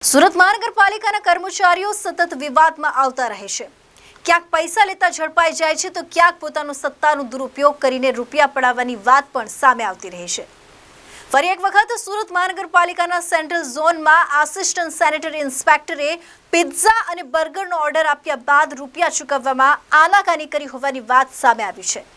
સુરત મહાનગરપાલિકાના કર્મચારીઓ સતત વિવાદમાં આવતા રહે છે। ક્યાંક પૈસા લેતા ઝડપાઈ જાય છે તો ક્યાંક પોતાનો સત્તાનો દુરુપયોગ કરીને રૂપિયા પડાવવાની વાત પણ સામે આવતી રહે છે। ફરી એક વખત સુરત મહાનગરપાલિકાના સેન્ટ્રલ ઝોનમાં આસિસ્ટન્ટ સેનેટરી ઇન્સ્પેક્ટરે પિઝા અને બર્ગરનો ઓર્ડર આપ્યા બાદ રૂપિયા ચૂકવવામાં આનાકાની કરી હોવાની વાત સામે આવી છે।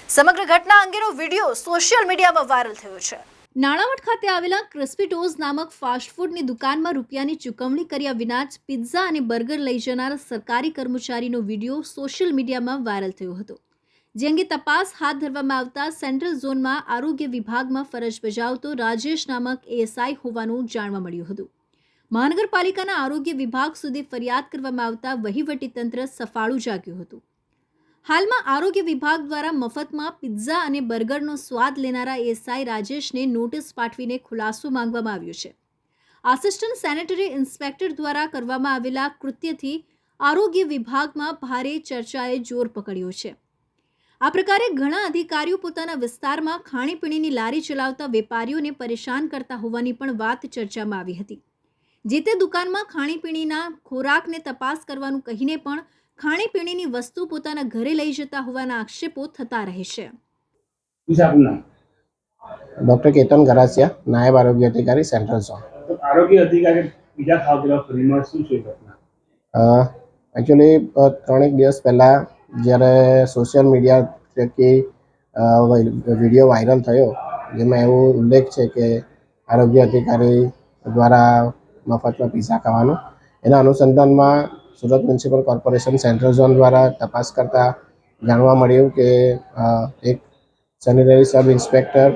સમગ્ર ઘટના અંગેનો વિડીયો સોશિયલ મીડિયામાં વાયરલ થયો છે। નાણાવટ ખાતે આવેલા ક્રિસ્પીટોઝ નામક ફાસ્ટફૂડની દુકાનમાં રૂપિયાની ચૂકવણી કર્યા વિના જ પિઝા અને બર્ગર લઈ જનાર સરકારી કર્મચારીનો વિડીયો સોશિયલ મીડિયામાં વાયરલ થયો હતો, જે અંગે તપાસ હાથ ધરવામાં આવતા સેન્ટ્રલ ઝોનમાં આરોગ્ય વિભાગમાં ફરજ બજાવતો રાજેશ નામક એએસઆઈ હોવાનું જાણવા મળ્યું હતું। મહાનગરપાલિકાના આરોગ્ય વિભાગ સુધી ફરિયાદ કરવામાં આવતા વહીવટીતંત્ર સફાળું જાગ્યું હતું। હાલમાં આરોગ્ય વિભાગ દ્વારા મફતમાં પિઝા અને બર્ગરનો સ્વાદ લેનારા એએસઆઈ રાજેશને નોટિસ પાઠવીને ખુલાસો માંગવામાં આવ્યો છે। આસિસ્ટન્ટ સેનેટરી ઇન્સ્પેક્ટર દ્વારા કરવામાં આવેલા કૃત્યથી આરોગ્ય વિભાગમાં ભારે ચર્ચાએ જોર પકડ્યો છે। આ પ્રકારે ઘણા અધિકારીઓ પોતાના વિસ્તારમાં ખાણીપીણીની લારી ચલાવતા વેપારીઓને પરેશાન કરતા હોવાની પણ વાત ચર્ચામાં આવી હતી। જે તે દુકાનમાં ખાણીપીણીના ખોરાકને તપાસ કરવાનું કહીને પણ ખાણીપીણીની વસ્તુ પોતાના ઘરે લઈ જતા હોવાના આક્ષેપો થતા રહે છે। डॉक्टर केतन गरासिया, नायब आरोग्य अधिकारी सेंट्रल जोन। तो आरोग्य अधिकारी बीजा खावला ફરીમાં શું છે ઘટના? एक्चुअली 3 દિવસ પહેલા જ્યારે સોશિયલ મીડિયા થકી વિડીયો વાયરલ થયો, જેમાં એવો ઉલ્લેખ છે કે આરોગ્ય અધિકારી દ્વારા મફતમાં પિઝા ખાવાનું, એના અનુસંધાનમાં Surat municipal corporation central zone દ્વારા તપાસ કરતાં જાણવા મળ્યું કે એક sanitary sub inspector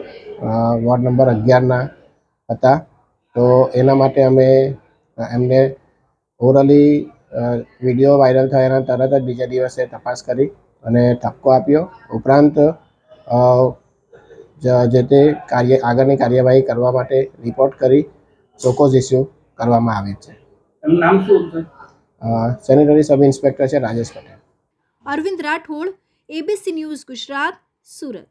ward number 11ના હતા। તો એના માટે અમે એમને ઓરલી વિડીયો વાયરલ થયાના તરત જ બીજા દિવસે તપાસ કરી અને ઠપકો આપ્યો। ઉપરાંત જે તે આગળની કાર્યવાહી કરવા માટે રિપોર્ટ કરી ચોકોઝ ઇસ્યુ કરવામાં આવે છે। એનું નામ શું છે? સેનેટરી સબ ઇન્સ્પેક્ટર છે રાજેશ પટેલ। Arvind Rathod, ABC news Gujarat, Surat.